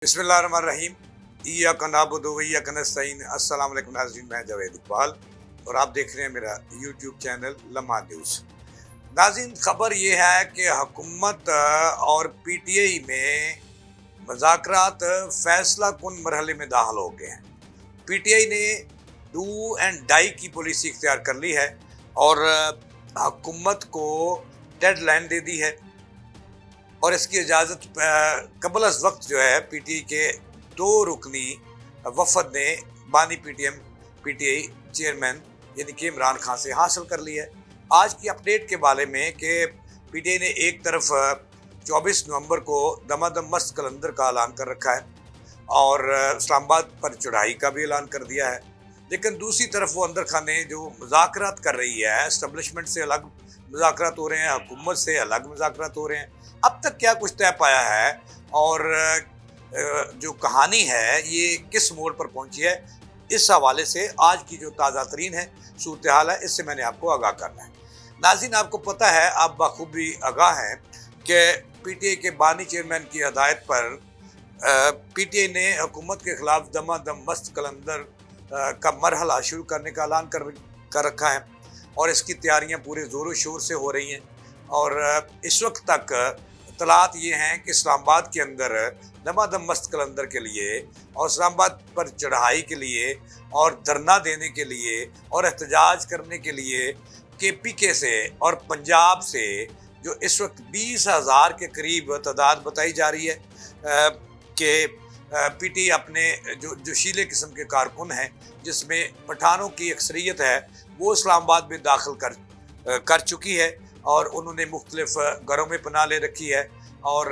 बिस्मिल्लाहिर्रहमानिर्रहीम। इय्याका नअबुदु व इय्याका नस्तईन। अस्सलाम वालेकुम नाज़रीन, मैं जावेद इकबाल और आप देख रहे हैं मेरा यूट्यूब चैनल लम्हा न्यूज़। नाज़रीन, खबर ये है कि हुकूमत और पीटीआई में मुज़ाकरात फैसला कुन मरहले में दाखिल हो गए हैं। पीटीआई ने डू एंड डाई की पॉलिसी इख्तियार कर ली है और हुकूमत को डेडलाइन दे दी है और इसकी इजाज़त कबल अज़ वक्त जो है पीटीआई के दो रुकनी वफद ने बानी पीटीआई चेयरमैन यानी कि इमरान खान से हासिल कर ली है। आज की अपडेट के बारे में कि पीटीआई ने एक तरफ 24 नवंबर को दमादम मस्त कलंदर का ऐलान कर रखा है और इस्लामाबाद पर चढ़ाई का भी ऐलान कर दिया है, लेकिन दूसरी तरफ वो अंदर खाने जो मुज़ाकरात कर रही है, एस्टेब्लिशमेंट से अलग मुज़ाकरात हो रहे हैं, हुकूमत से अलग मुज़ाकरात हो रहे हैं। अब तक क्या कुछ तय पाया है और जो कहानी है ये किस मोड़ पर पहुंची है, इस हवाले से आज की जो ताज़ा तरीन है सूरत हाल है, इससे मैंने आपको आगाह करना है। नाज़रीन, आपको पता है, आप बखूबी आगाह हैं कि पीटीआई के बानी चेयरमैन की हदायत पर पीटीआई ने हुकूमत के खिलाफ दमादम मस्त कलंदर का मरहला शुरू करने का ऐलान कर रखा है और इसकी तैयारियां पूरे ज़ोरों शोर से हो रही हैं। और इस वक्त तक इत्तलात ये हैं कि इस्लामाबाद के अंदर दमादम मस्त कलंदर के लिए और इस्लामाबाद पर चढ़ाई के लिए और धरना देने के लिए और एहतजाज करने के लिए केपीके से और पंजाब से जो इस वक्त 20,000 के करीब तादाद बताई जा रही है कि पीटी अपने जो जोशीले किस्म के कारकुन हैं, जिसमें पठानों की अक्सरियत है, वो इस्लामाबाद में दाखिल कर चुकी है और उन्होंने मुख्तलिफ घरों में पनाह ले रखी है। और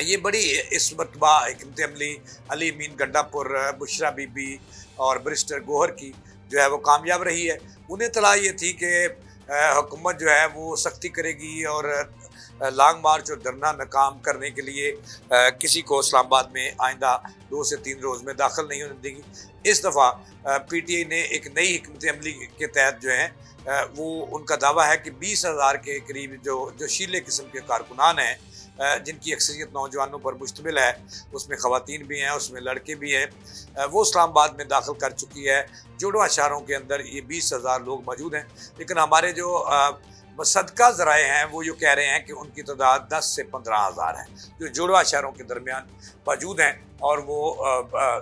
ये बड़ी इस मरतबा हिकमत अमली अली अमीन गंडापुर, बुशरा बीबी और बैरिस्टर गोहर की जो है वो कामयाब रही है। उन्हें तला ये थी कि हुकूमत जो है वो सख्ती करेगी और लॉन्ग मार्च और धरना नाकाम करने के लिए किसी को इस्लामाबाद में आइंदा 2 से 3 रोज़ में दाखिल नहीं होने देगी। इस दफ़ा पीटीआई ने एक नई हिकमत अमली के तहत जो है वो उनका दावा है कि 20,000 के करीब जो शीले किस्म के कारकुनान हैं, जिनकी अक्सरियत नौजवानों पर मुश्तमिल है, उसमें ख़वातीन भी हैं, उसमें लड़के भी हैं, वो इस्लामाबाद में दाखिल कर चुकी है। जुड़वा शहरों के अंदर ये 20,000 लोग मौजूद हैं, लेकिन हमारे जो सदका ज़राए हैं वो ये कह रहे हैं कि उनकी तादाद 10 से 15,000 है जो जुड़वा शहरों के दरमियान मौजूद हैं। और वो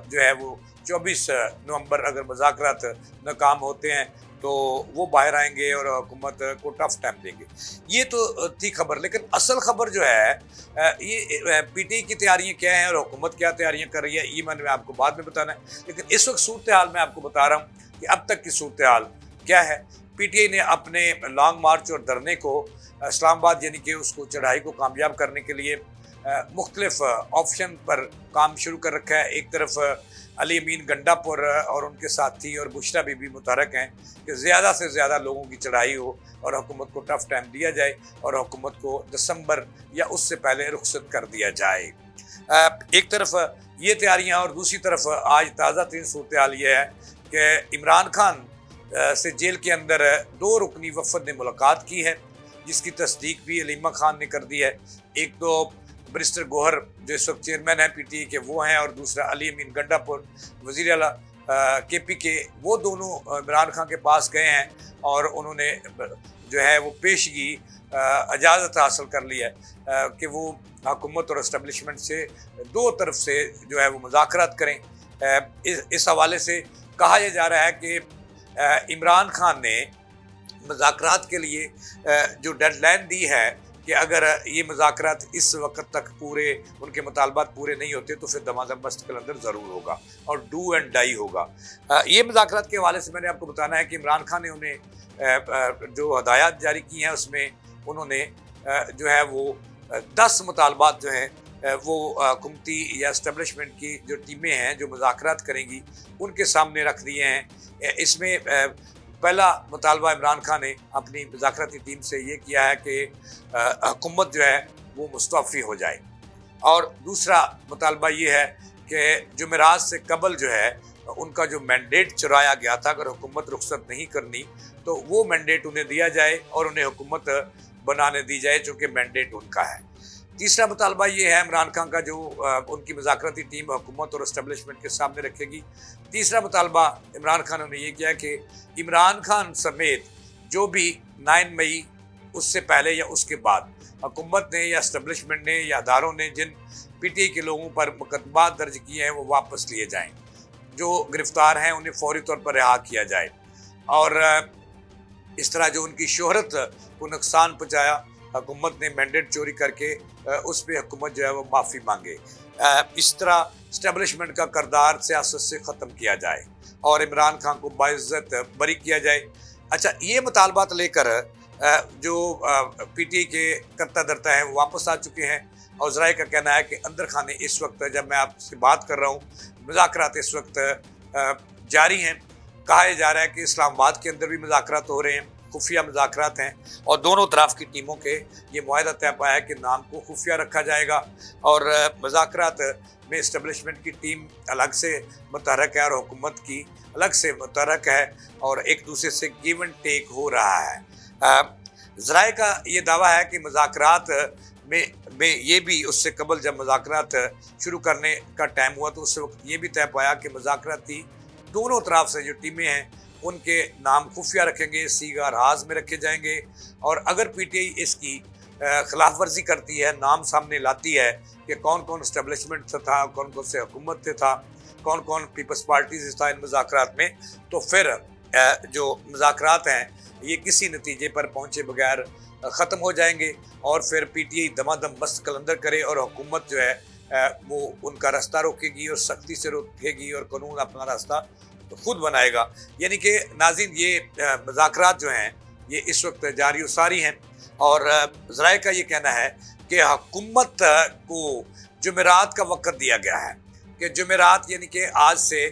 जो है वो 24 नवंबर अगर मुज़ाकरात नाकाम होते हैं तो वो बाहर आएंगे और हुकूमत को टफ टाइम देंगे। ये तो थी खबर, लेकिन असल खबर जो है ये पीटीआई की तैयारियां क्या हैं और हुकूमत क्या तैयारियां कर रही है, ये मैंने आपको बाद में बताना है। लेकिन इस वक्त सूरत हाल मैं आपको बता रहा हूँ कि अब तक की सूरत हाल क्या है। पीटीआई ने अपने लॉन्ग मार्च और धरने को इस्लामाबाद यानी कि उसको चढ़ाई को कामयाब करने के लिए मुख्तलिफ ऑप्शन पर काम शुरू कर रखा है। एक तरफ अली अमीन गंडापुर और उनके साथी और बुशरा बीबी मुतहरक हैं कि ज़्यादा से ज़्यादा लोगों की चढ़ाई हो और हुकूमत को टफ टाइम दिया जाए और हुकूमत को दिसंबर या उससे पहले रुखसत कर दिया जाए। एक तरफ ये तैयारियां और दूसरी तरफ आज ताज़ा तरीन सूरत हाल ये है कि इमरान खान से जेल के अंदर 2 रुकनी वफद ने मुलाकात की है, जिसकी तस्दीक भी अलीमा खान ने कर दी है। एक तो बैरिस्टर गोहर जो इस वक्त चेयरमैन है पीटीआई के वो हैं और दूसरा अली अमीन गंडापुर वज़ीर आला केपीके, वो दोनों इमरान खान के पास गए हैं और उन्होंने जो है वो पेशगी इजाज़त हासिल कर ली है कि वो हुकूमत और इस्टेब्लिशमेंट से दो तरफ से जो है वो मुज़ाकरात करें। इस हवाले से कहा यह जा रहा है कि इमरान खान ने मुज़ाकरात के लिए जो डेडलाइन दी है कि अगर ये मुज़ाकरात इस वक्त तक पूरे उनके मुतालबात पूरे नहीं होते तो फिर दमादम मस्त कलंदर ज़रूर होगा और डू एंड डाई होगा। ये मुज़ाकरात के हवाले से मैंने आपको बताना है कि इमरान खान ने उन्हें जो हदायत जारी की हैं उसमें उन्होंने जो है वो 10 मुतालबात जो हैं वो हुकूमती या इस्टेब्लिशमेंट की जो टीमें हैं जो मुज़ाकरात करेंगी उनके सामने रख दिए हैं। इसमें पहला मुतालबा इमरान खान ने अपनी मुज़ाकराती टीम से ये किया है कि हुकूमत जो है वो मुस्तफ़ी हो जाए, और दूसरा मुतालबा ये है कि जुमेरात से कबल जो है उनका जो मैंडेट चुराया गया था, अगर हुकूमत रुखसत नहीं करनी तो वो मैंडेट उन्हें दिया जाए और उन्हें हुकूमत बनाने दी जाए, चूँकि मैंडेट उनका है। तीसरा मुतालबा ये है इमरान खान का, जो उनकी मुज़ाकराती टीम हुकूमत और इस्टेब्लिशमेंट के सामने रखेगी। तीसरा मुतालबा इमरान खान ने ये किया कि इमरान खान समेत जो भी 9 मई उससे पहले या उसके बाद हुकूमत ने या इस्टेब्लिशमेंट ने या अदारों ने जिन PTI के लोगों पर मुकदमा दर्ज किए हैं वो वापस लिए जाएँ, जो गिरफ्तार हैं उन्हें फौरी तौर पर रिहा किया जाए, और इस तरह जो उनकी शोहरत को नुकसान पहुँचाया, हुकूमत ने मैंडेट चोरी करके उस पर हुकूमत जो है वो माफ़ी मांगे। इस तरह इस्टेब्लिशमेंट का करदार सियासत से ख़त्म किया जाए और इमरान खान को बाइज़्ज़त बरी किया जाए। अच्छा, ये मुतालबात लेकर जो PTI के करता धरता हैं वो वापस आ चुके हैं, और ज़राए का कहना है कि अंदर खाने इस वक्त, जब मैं आपसे बात कर रहा हूँ, मुज़ाकरात इस वक्त जारी हैं। कहा जा रहा है कि इस्लामाबाद के अंदर भी मुज़ाकरात हो रहे हैं, खुफिया मुज़ाकरात हैं, और दोनों तरफ की टीमों के ये मुआहदा तय पाया है कि नाम को खुफिया रखा जाएगा, और मुज़ाकरात में इस्टेब्लिशमेंट की टीम अलग से मुतहरक है और हुकूमत की अलग से मुतहरक है, और एक दूसरे से गिव एंड टेक हो रहा है। ज़राए का ये दावा है कि मुज़ाकरात में ये भी उससे कबल जब मुज़ाकरात शुरू करने का टाइम हुआ तो उस वक्त ये भी तय पाया कि मुज़ाकराती दोनों तरफ से जो टीमें हैं उनके नाम खुफिया रखेंगे, सीगा राज में रखे जाएंगे, और अगर PTI इसकी खिलाफ वर्जी करती है, नाम सामने लाती है कि कौन कौन इस्टेब्लिशमेंट से था, कौन कौन से हुकूमत से था, कौन कौन पीपल्स पार्टी से था इन मुज़ाकरात में, तो फिर जो मुज़ाकरात हैं ये किसी नतीजे पर पहुँचे बगैर ख़त्म हो जाएंगे, और फिर PTI दमादम मस्त कलंदर करे और हुकूमत जो है वो उनका रास्ता रोकेगी और सख्ती से रोकेगी, और कानून अपना रास्ता खुद बनाएगा। यानी कि नाज़रीन, ये मुज़ाकरात जो हैं ये इस वक्त जारी सारी हैं, और ज़राए का ये कहना है कि हुकूमत को जुमेरात का वक़्त दिया गया है, कि जुमेरात यानी कि आज से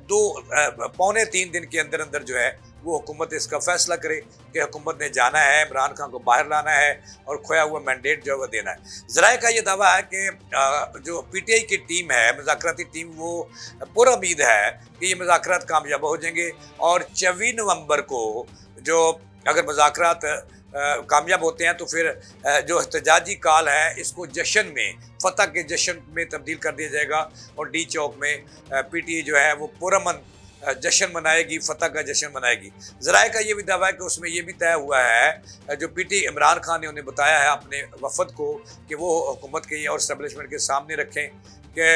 2-3 दिन के अंदर अंदर जो है वो हुकूमत इसका फ़ैसला करे कि हुकूमत ने जाना है, इमरान खान को बाहर लाना है और खोया हुआ मैंडेट जो है वो देना है। ज़राए का ये दावा है कि जो PTI की टीम है, मुज़ाकराती टीम, वो पूरा उम्मीद है कि ये मुज़ाकरात कामयाब हो जाएंगे, और 24 नवंबर को जो अगर मुज़ाकरात कामयाब होते हैं तो फिर जो एहतजाजी काल है इसको जश्न में, फ़तह के जश्न में तब्दील कर दिया जाएगा, और D चौक में PTI जो है वो पुरअमन जश्न मनाएगी, फ़तह का जश्न मनाएगी। ज़राए का ये भी दावा है कि उसमें ये भी तय हुआ है, जो PTI इमरान खान ने उन्हें बताया है अपने वफद को, कि वो हुकूमत के और इस्टेब्लिशमेंट के सामने रखें कि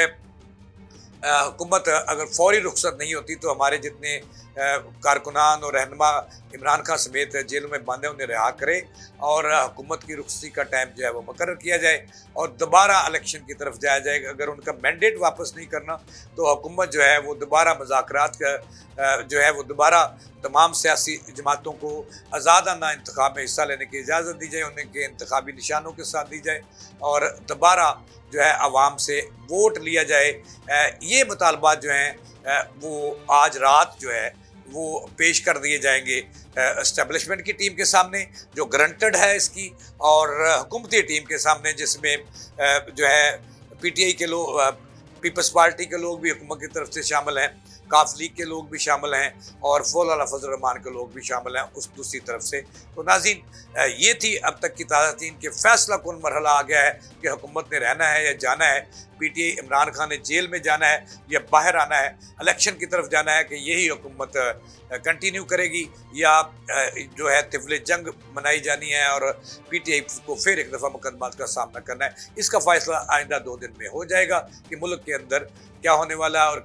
हुकूमत अगर फौरी रुखसत नहीं होती तो हमारे जितने कारकुनान और रहनुमा इमरान खान समेत जेलों में बंद हैं उन्हें रिहा करे, और हुकूमत की रुखसती का टाइम जो है वो मुकर्रर किया जाए और दोबारा इलेक्शन की तरफ जाया जाए। अगर उनका मैंडेट वापस नहीं करना तो हुकूमत जो है वो दोबारा मुज़ाकरात का जो है वो दोबारा तमाम सियासी जमातों को आज़ादाना इंतखाब में हिस्सा लेने की इजाज़त दी जाए, उनके इंतखाबी निशानों के साथ दी जाए, और दोबारा जो है आवाम से वोट लिया जाए। ये मुतालबात जो हैं वो आज रात जो है वो पेश कर दिए जाएंगे इस्टेब्लिशमेंट की टीम के सामने जो ग्रंटेड है इसकी, और हुकूमती टीम के सामने जिसमें जो है PTI के लोग, पीपल्स पार्टी के लोग भी हुकूमत की तरफ से शामिल हैं, काफ लीग के लोग भी शामिल हैं, और फौलाना फजल रहमान के लोग भी शामिल हैं उस दूसरी तरफ से। तो नाज़रीन, ये थी अब तक की ताज़ा तीन के फैसला कौन मरहला आ गया है कि हुकूमत ने रहना है या जाना है, PTI इमरान खान ने जेल में जाना है या बाहर आना है, इलेक्शन की तरफ जाना है कि यही हुकूमत कंटिन्यू करेगी, या जो है तिफले जंग मनाई जानी है और PTI को फिर एक दफ़ा मुकदमात का सामना करना है। इसका फ़ैसला आइंदा 2 दिन में हो जाएगा कि मुल्क के अंदर क्या होने वाला है और